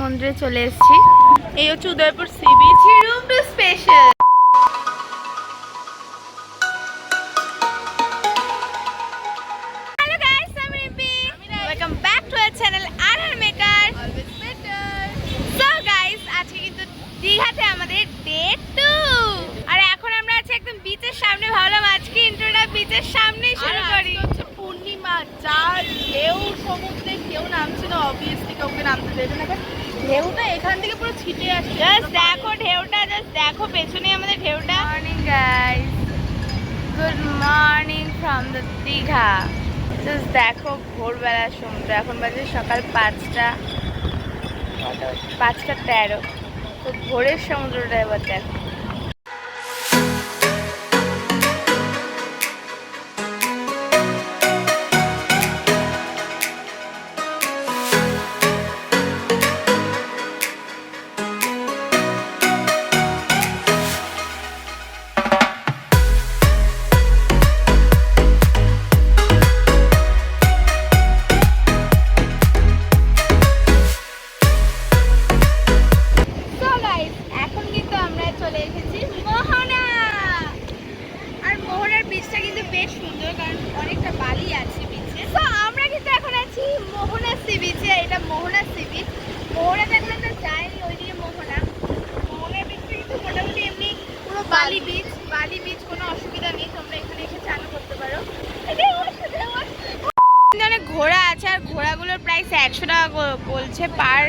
মন্দিরে চলে এসেছি। এই হচ্ছে Udaipur sea beach room to special. Hello guys, আমি Rimpi. Welcome back to our channel RR maker. Always better. So guys, আজকে কিন্তু দীঘাতে আমাদের ডে 2 আর এখন আমরা আছি একদম বিচের সামনে। ভাবলাম আজকে ইন্ট্রোটা বিচের সামনেই শুরু করি। পূর্ণিমা, যার ঢেউ, সমুদ্রে কেউ নামছে না, অবভিয়াসলি কাউকে নামতে দেবে না। ঢেউটা এখান থেকে পুরো ছিটে আসছে। জাস্ট দেখো ঢেউটা, জাস্ট দেখো পেছনে আমাদের ঢেউটা। Morning guys, good morning from the Digha. Just দেখো ভোরবেলার সমুদ্র। এখন বাজে সকাল 5:13। তো ভোরের সমুদ্রটা এবার দেখো। বেশ সুন্দর, কারণ অনেকটা বালি আছে বিচে। তো আমরা কিন্তু এখন আছি মোহনা সি বিচে। এটা মোহনা সি বিচ। মোহনা দেখলে তো যায়নি ওইদিকে মোহনার বিচটা কিন্তু মোটামুটি এমনি পুরো বালি বিচ। বালি বিচ, কোনো অসুবিধা নেই, তোমরা এখানে এসে চান করতে পারো। অনেক ঘোড়া আছে, আর ঘোড়াগুলোর প্রাইস 100 টাকা বলছে, পার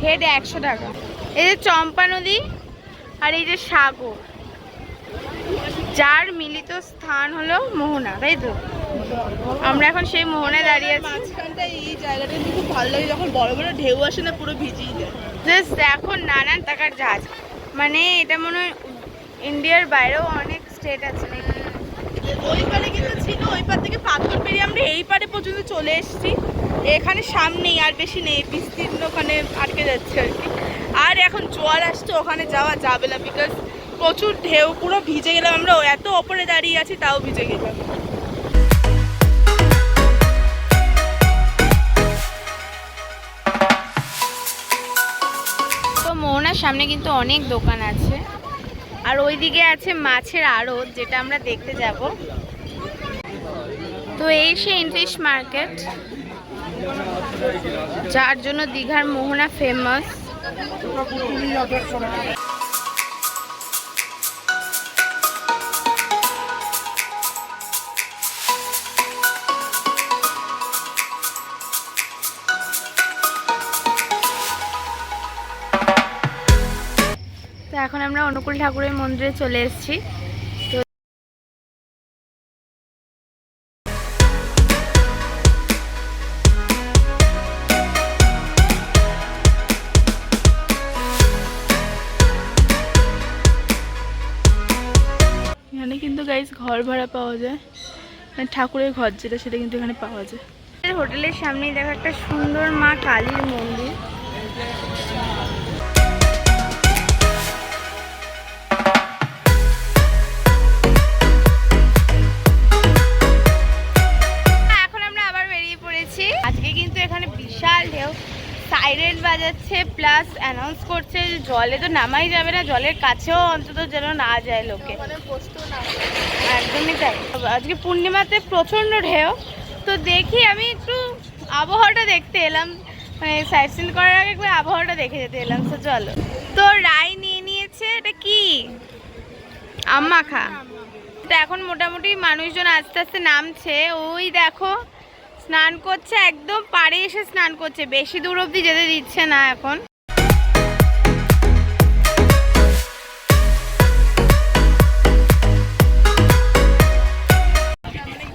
হেড 100 টাকা। এই যে চম্পা নদী আর এই যে সাগর, যার মিলিত স্থান হলো মোহনা, তাই তো? আমরা এখন সেই মোহনায় দাঁড়িয়ে আছি। মাঝখানটা এই জায়গাটা খুব ভালো লাগে, যখন বড় বড় ঢেউ আসে না, পুরো ভিজিয়ে দেয়। জাস্ট এখন নানান টাকার জাহাজ, মানে এটা মনে হয় ইন্ডিয়ার বাইরেও অনেক স্টেট আছে নাকি। ওই পারে কিন্তু ছিল, ওই পার থেকে পাথর পেরিয়ে আমরা এই পারে পর্যন্ত চলে এসেছি। এখানে সামনেই, আর বেশি নেই, বিস্তীর্ণ, ওখানে আটকে যাচ্ছে আর কি। আর এখন জল আসছে, ওখানে যাওয়া যাবে না, বিকজ প্রচুর ঢেউ, পুরো ভিজে গেলাম আমরা। এত ওপরে দাঁড়িয়ে আছি, তাও ভিজে গেলাম। তো মোহনার সামনে কিন্তু অনেক দোকান আছে, আর ওইদিকে আছে মাছের আড়ত, যেটা আমরা দেখতে যাব। তো এই সেই ফিশ মার্কেট, যার জন্য দীঘার মোহনা ফেমাস। তো এখন আমরা অনুকূল ঠাকুরের মন্দিরে চলে এসেছি। তো এখানে কিন্তু গাইস ঘর ভাড়া পাওয়া যায়, মানে ঠাকুরের ঘর যেটা, সেটা কিন্তু এখানে পাওয়া যায়। হোটেলের সামনেই দেখো একটা সুন্দর মা কালীর মন্দির। এখন আমরা আবার বেরিয়ে পড়েছি। আজকে কিন্তু এখানে বিশাল ঢেউ, সাইরেন বাজাচ্ছে, প্লাস অ্যানাউন্স করছে জলে তো নামাই যাবে না, জলের কাছেও অন্তত যেন না যায় লোকে। একদমই তাই। আজকে পূর্ণিমাতে প্রচণ্ড ঢেউ। তো দেখি, আমি একটু আবহাওয়াটা দেখতে এলাম, মানে সাইট সিন করার আগে একবার আবহাওয়াটা দেখে যেতে এলাম। তো চলো। তো রায় নিয়ে নিয়েছে, এটা কি আম মাখা। তো এখন মোটামুটি মানুষজন আস্তে আস্তে নামছে। ওই দেখো স্নান করছে, একদম পাড়ে এসে স্নান করছে, বেশি দূর অবধি যেতে দিচ্ছে না এখন।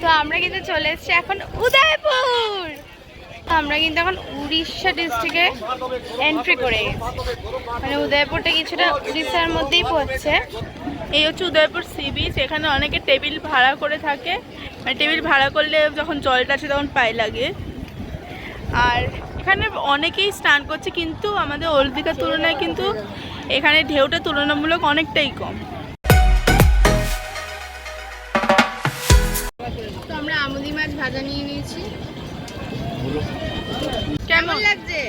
তো আমরা কিন্তু চলে এসেছি এখন উদয়পুর। আমরা কিন্তু এখন উড়িষ্যা ডিস্ট্রিক্টে এন্ট্রি করে গেছি, মানে উদয়পুরটা কিছুটা উড়িষ্যার মধ্যেই পড়ছে। এই হচ্ছে উদয়পুর সি বিচ। এখানে অনেকে টেবিল ভাড়া করে থাকে, মানে টেবিল ভাড়া করলে যখন জলটা আসে তখন পায়ে লাগে। আর এখানে অনেকেই স্নান করছে, কিন্তু আমাদের ওল্ড দীঘার তুলনায় কিন্তু এখানে ঢেউটা তুলনামূলক অনেকটাই কম। তো আমরা আমুদি মাছ ভাজা নিয়ে নিয়েছি। কেমন লাগছে?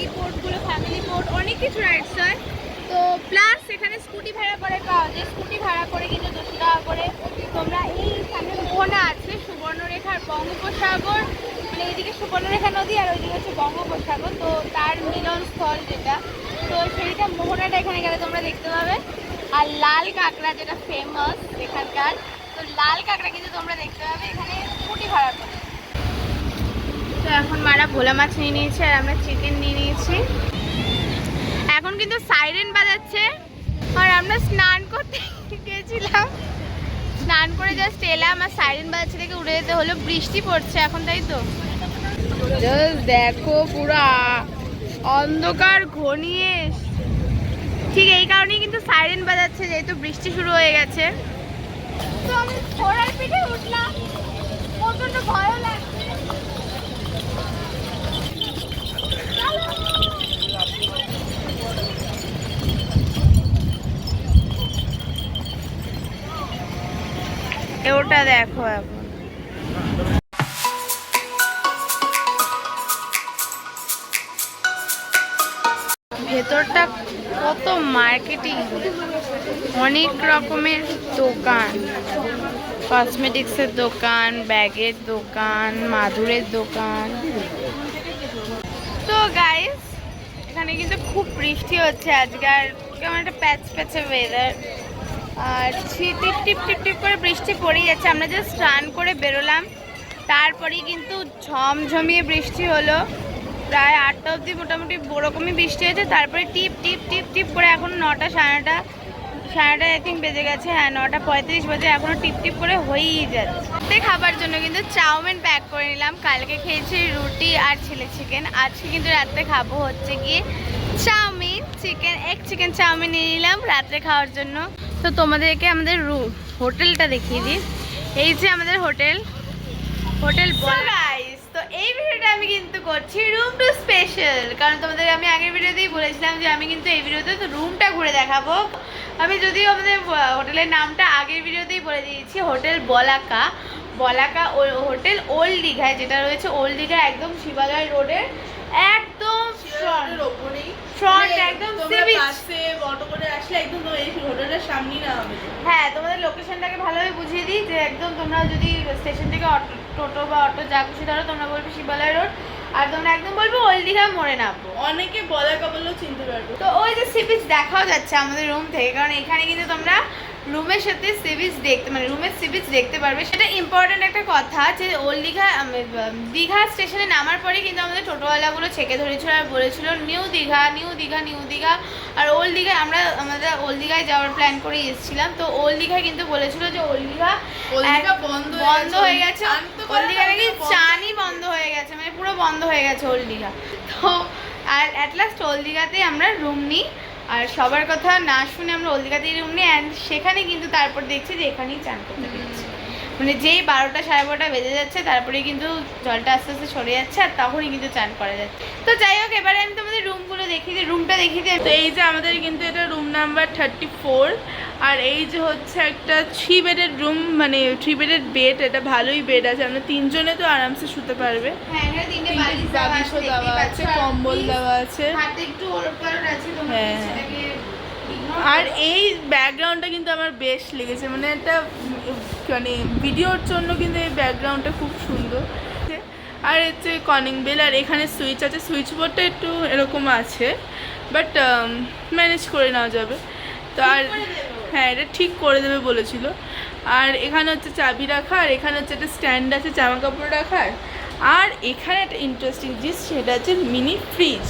এই বোটগুলো ফ্যামিলি বোট অনেক কিছু রাইডস হয়। তো প্লাস এখানে স্কুটি ভাড়া করে পাওয়া যায়, স্কুটি ভাড়া করে কিন্তু 200 টাকা করে তোমরা এই সামনে মোহনা আছে সুবর্ণরেখার বঙ্গোপসাগর, মানে এইদিকে সুবর্ণরেখা নদী আর ওইদিকে হচ্ছে বঙ্গোপসাগর, তো তার মিলনস্থল যেটা, তো সেইটা মোহনাটা এখানে গেলে তোমরা দেখতে পাবে। আর লাল কাঁকড়া যেটা ফেমাস এখানকার, তো লাল কাঁকড়া কিন্তু তোমরা দেখতে পাবে এখানে স্কুটি ভাড়া করে। তো এখন মারা ভোলা মাছ নিয়ে নিয়েছে আর আমরা চিকেন নিয়ে নিয়েছি। এখন কিন্তু সাইরেন বাজাচ্ছে আর আমরা স্নান করতে গেছিলাম, স্নান করে জাস্ট এলাম আর সাইরেন বাজাচ্ছে থেকে উড়ে যেতে হলো। বৃষ্টি পড়ছে এখন, তাই তো দেখো পুরা অন্ধকার ঘনিয়ে, ঠিক এই কারণেই কিন্তু সাইরেন বাজাচ্ছে যেহেতু বৃষ্টি শুরু হয়ে গেছে। তো আমি ঘোড়ার পিঠে উঠলাম, প্রচন্ড ভয়ও লাগছে। ওটা দেখো এখন ভেতরটা কত মার্কেটিং, অনেক রকমের দোকান, কসমেটিক্সের দোকান, ব্যাগের দোকান, মাদুরের দোকান। তো গাইস এখানে কিন্তু খুব বৃষ্টি হচ্ছে আজকে, আর কেমন একটা প্যাচ প্যাচে ওয়েদার, আর টিপ টিপ টিপ টিপ করে বৃষ্টি পড়েই যাচ্ছে। আমরা জাস্ট স্নান করে বেরোলাম, তারপরেই কিন্তু ঝমঝমিয়ে বৃষ্টি হলো। প্রায় 8টা অবধি মোটামুটি ওরকমই বৃষ্টি হয়েছে, তারপরে টিপ টিপ টিপ টিপ করে এখন 9টা সাড়ে 9টা আই থিঙ্ক বেজে গেছে, হ্যাঁ 9:35 বাজে, এখনও টিপ টিপ করে হয়েই যাচ্ছে। খাবার জন্য কিন্তু চাউমিন প্যাক করে নিলাম, কালকে খেয়েছি রুটি আর ছেলে চিকেন, আজকে কিন্তু রাত্রে খাবো হচ্ছে গিয়ে chow mein, chicken egg chicken chow mein নিয়ে নিলাম রাত্রে খাওয়ার জন্য। তো তোমাদেরকে আমাদের হোটেলটা দেখিয়ে দিই, এই যে আমাদের হোটেল গাইস। তো এই ভিডিওটা আমি কিন্তু করছি রুম টু স্পেশাল, কারণ তোমাদের আমি আগের ভিডিওতেই বলেছিলাম যে আমি কিন্তু এই ভিডিওতে তো রুমটা ঘুরে দেখাবো। আমি যদিও আমাদের হোটেলের নামটা আগের ভিডিওতেই বলে দিয়েছি, হোটেল বলাকা হোটেল ওল্ড দীঘায়, যেটা রয়েছে ওল্ড দীঘা একদম শিবালয় রোডের একদম ফ্রন্ট একদম সি বিচ, অটো করে আসলে একদম এই হোটেলের সামনেই না হবে। হ্যাঁ তোমাদের লোকেশনটাকে ভালোভাবে বুঝিয়ে দিই যে একদম তোমরা যদি স্টেশন থেকে টোটো বা অটো যা খুশি ধরো তোমরা বলবে শিবালয় রোড, আর তোমরা একদম বলবে ওল্ড দীঘা মোড়ে নামবো। অনেকে বলাকা বললেও চিনতে পারবে। তো ওই যে সি বিচ দেখাও যাচ্ছে আমাদের রুম থেকে, কারণ এখানে কিন্তু তোমরা রুমের সাথে সি বিচ দেখতে, মানে রুমের সি বিচ দেখতে পারবে। সেটা ইম্পর্টেন্ট একটা কথা যে ওল্ড দীঘা দীঘা স্টেশনে নামার পরে কিন্তু আমাদের টোটোওয়ালাগুলো ছেঁকে ধরেছিল আর বলেছিল new Digha new Digha new Digha. আর ওল্ড দীঘায় আমাদের ওল্ড দীঘায় যাওয়ার প্ল্যান করে এসেছিলাম, তো ওল্ড দীঘায় কিন্তু বলেছিল যে ওল্ড দীঘা বন্ধ হয়ে গেছে, ওল্ড দীঘা নাকি চানই বন্ধ হয়ে গেছে, মানে পুরো বন্ধ হয়ে গেছে ওল্ড দীঘা। তো আর অ্যাট লাস্ট ওল্ড দীঘাতেই আমরা রুম নিই, আর সবার কথা না শুনে আমরা ওল্ড দীঘাতেই রুম নিই, অ্যান্ড সেখানে কিন্তু তারপর দেখছি যে এখানেই চান করতে দিচ্ছি, মানে যেই 12টা সাড়ে 12টা বেজে যাচ্ছে তারপরে কিন্তু জলটা আস্তে আস্তে সরে যাচ্ছে আর তখনই কিন্তু চান করা যাচ্ছে। তো যাই হোক এবারে আমি তোমাদের রুমগুলো দেখিয়ে দিই, রুমটা দেখিয়ে দিই। তো এই যে আমাদের কিন্তু এটা রুম নাম্বার 34, আর এই যে হচ্ছে একটা 3 বেডের রুম, মানে 3 বেডের বেড, এটা ভালোই বেড আছে, আমরা 3 জনে তো আরামসে শুতে পারবে। হ্যাঁ এখানে 3টে বালিশ দেওয়া আছে, কম্বল দেওয়া আছে, হাতে একটু ওলটপালট আছে, তোমরা হ্যাঁ। সেটাকে আর এই ব্যাকগ্রাউন্ডটা কিন্তু আমার বেশ লেগেছে, মানে একটা মানে ভিডিওর জন্য কিন্তু এই ব্যাকগ্রাউন্ডটা খুব সুন্দর। আর হচ্ছে কলিং বেল, আর এখানে সুইচ আছে, সুইচ বোর্ডটা একটু এরকম আছে, বাট ম্যানেজ করে নেওয়া যাবে। তো আর হ্যাঁ এটা ঠিক করে দেবে বলেছিল। আর এখানে হচ্ছে চাবি রাখা, আর এখানে হচ্ছে একটা স্ট্যান্ড আছে জামা কাপড় রাখার, আর এখানে একটা ইন্টারেস্টিং জিনিস সেটা হচ্ছে মিনি ফ্রিজ।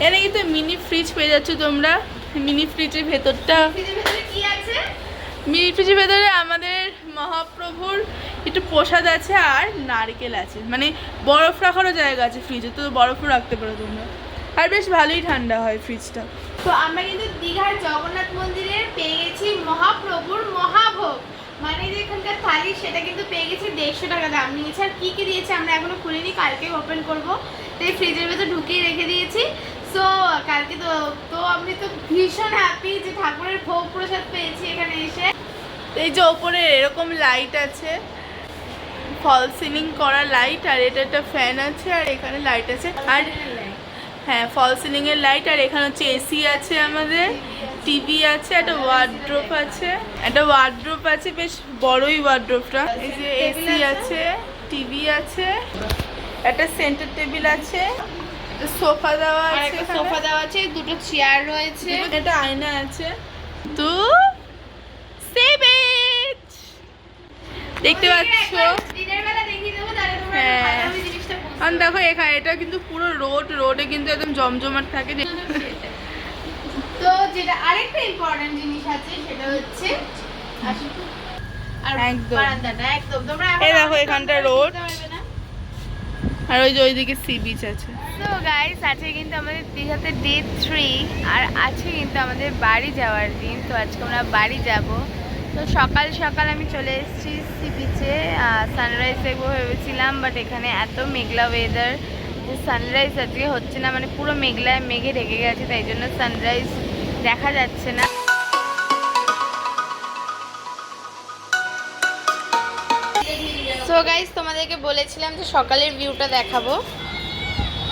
এখানে কিন্তু মিনি ফ্রিজ পেয়ে যাচ্ছ তোমরা। মিনি ফ্রিজের ভেতরটা, কি আছে মিনি ফ্রিজের ভেতরে আমাদের মহাপ্রভুর একটু প্রসাদ আছে আর নারকেল আছে, মানে বরফ রাখারও জায়গা আছে ফ্রিজে, তো বরফও রাখতে পারো তোমরা, আর বেশ ভালোই ঠান্ডা হয় ফ্রিজটা। তো আমরা কিন্তু দীঘার জগন্নাথ মন্দিরে পেয়ে গেছি মহাপ্রভুর মহাভোগ, মানে যে এখানকার থালি সেটা কিন্তু পেয়ে গেছি 150 টাকা দাম নিয়েছে। আর কী কী দিয়েছে আমরা এখনো খুলিনি, কালকে ওপেন করবো, তো এই ফ্রিজের ভেতর ঢুকিয়ে রেখে দিয়েছি। সো কালকে তো আমি তো ভীষণ হ্যাপি যে ঠাকুরের ভোগ প্রসাদ পেয়েছি এখানে এসে। এই যে ওপরে এরকম লাইট আছে, ফল সিলিং করা লাইট, আর এটা একটা ফ্যান আছে, আর এখানে লাইট আছে, আর হ্যাঁ, ফল সিলিং এর লাইট। আর এখানে হচ্ছে এসি আছে, আমাদের টিভি আছে, একটা ওয়ার্ড্রোপ আছে, বেশ বড়ই ওয়ার্ড্রোপটা। এই যে এসি আছে, টিভি আছে, একটা সেন্টার টেবিল আছে, সোফা দেওয়া আর আছে, একটা সোফা দেওয়া আছে, দুটো চেয়ার রয়েছে, একটা আয়না আছে। তো সি বিচ দেখতে পাচ্ছ। দিনের বেলা দেখিয়ে দেবো, তাহলে তোমরা হ্যাঁ। ভালোভাবে জিনিসটা বুঝতে আর দেখো এখানে এটা কিন্তু পুরো রোডে কিন্তু একদম জমজমাট থাকে। পারবে। তো যেটা আরেকটা ইম্পর্টেন্ট জিনিস আছে সেটা হচ্ছে আর একদম। বারান্দাটা একদম তোমরা এই দেখো এখানটা রোড, পারবে না। আর ওই যে ওইদিকে সি বিচ আছে। তো গাইস, আজকে কিন্তু আমাদের দীঘাতে ডে 3 আর আজকে কিন্তু আমাদের বাড়ি যাওয়ার দিন। তো আজকে আমরা বাড়ি যাব। তো সকাল সকাল আমি চলে এসেছি সি বিচে, সানরাইজ দেখবো ভেবেছিলাম, বাট এখানে এত মেঘলা ওয়েদার যে সানরাইজ আজকে হচ্ছে না, মানে পুরো মেঘে ঢেকে গেছে, তাই জন্য সানরাইজ দেখা যাচ্ছে না। সো গাইস, তোমাদেরকে বলেছিলাম যে সকালের ভিউটা দেখাবো।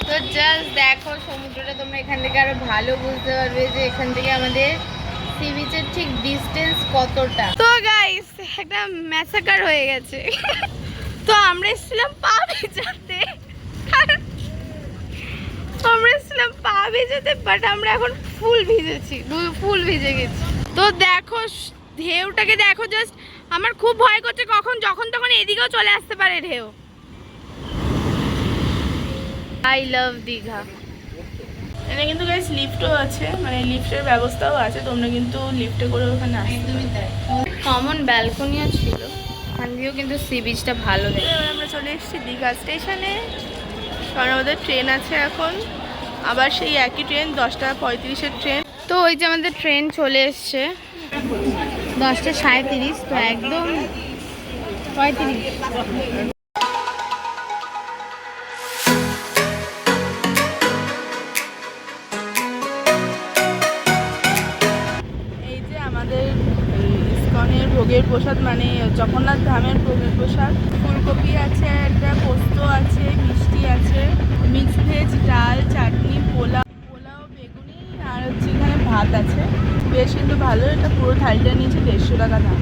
তো জাস্ট দেখো সমুদ্রটা, তোমরা এখান থেকে আরো ভালো বুঝতে পারবে যে এখান থেকে আমাদের সি বিচের ঠিক ডিস্টেন্স কতটা। তো গাইস, একটা ম্যাসাকার হয়ে গেছে। তো আমরা এসেছিলাম পা ভেজাতে, বাট আমরা এখন ফুল ভিজে গেছি। তো দেখো ঢেউটাকে দেখো, জাস্ট আমার খুব ভয় করছে যখন তখন এদিকেও চলে আসতে পারে ঢেউ। I love Digha. এখানে কিন্তু গাইস লিফটও আছে, মানে লিফটের ব্যবস্থাও আছে, তোমরা কিন্তু লিফটে করে ওখানে আসতে পারো। কমন ব্যালকনিও ছিল, ওখান দিয়েও কিন্তু সি বিচটা ভালো দেখে। এবার আমরা চলে এসেছি দীঘা স্টেশনে, কারণ আমাদের ট্রেন আছে এখন, আবার সেই একই ট্রেন 10:35-এর ট্রেন। তো ওই যে আমাদের ট্রেন চলে এসছে 10:37, তো একদম 35। এই যে আমাদের ইসকনের ভোগের প্রসাদ, মানে জগন্নাথ ধামের ভোগের প্রসাদ। ফুলকপি আছে, একটা পোস্ত আছে, মিষ্টি আছে, মিক্স ভেজ, ডাল, চাটনি, পোলাও, বেগুনি, আর হচ্ছে এখানে ভাত আছে। বেশ কিন্তু ভালো, এটা পুরো থালিটা নিয়েছে 150 টাকা দাম।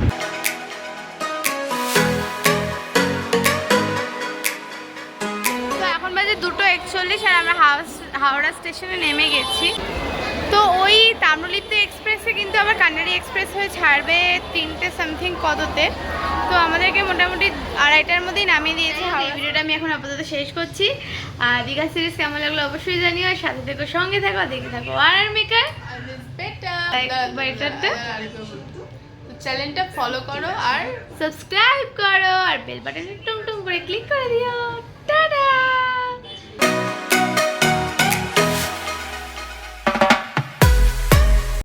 তো এখন বাজে 2:41 আর আমরা হাওড়া স্টেশনে নেমে গেছি। তো ওই তাম্রলিপ্ত এক্সপ্রেসে কিন্তু আবার কান্নাড়ি এক্সপ্রেস হয়ে ছাড়বে 3টে সামথিং কততে। তো আমাদেরকে মোটামুটি 2:30টার মধ্যেই নামিয়ে দিয়েছে। এই ভিডিওটা আমি এখন আপাতত শেষ করছি। আর দীঘা সিরিজ কেমন লাগলো অবশ্যই জানিও, আর সাথে থেকো, সঙ্গে থাকো, দেখে থাকো আর মেকার চ্যানেলটা ফলো করো আর সাবস্ক্রাইব করো, আর বেল বাটনে টুং টুং করে ক্লিক করে দিও।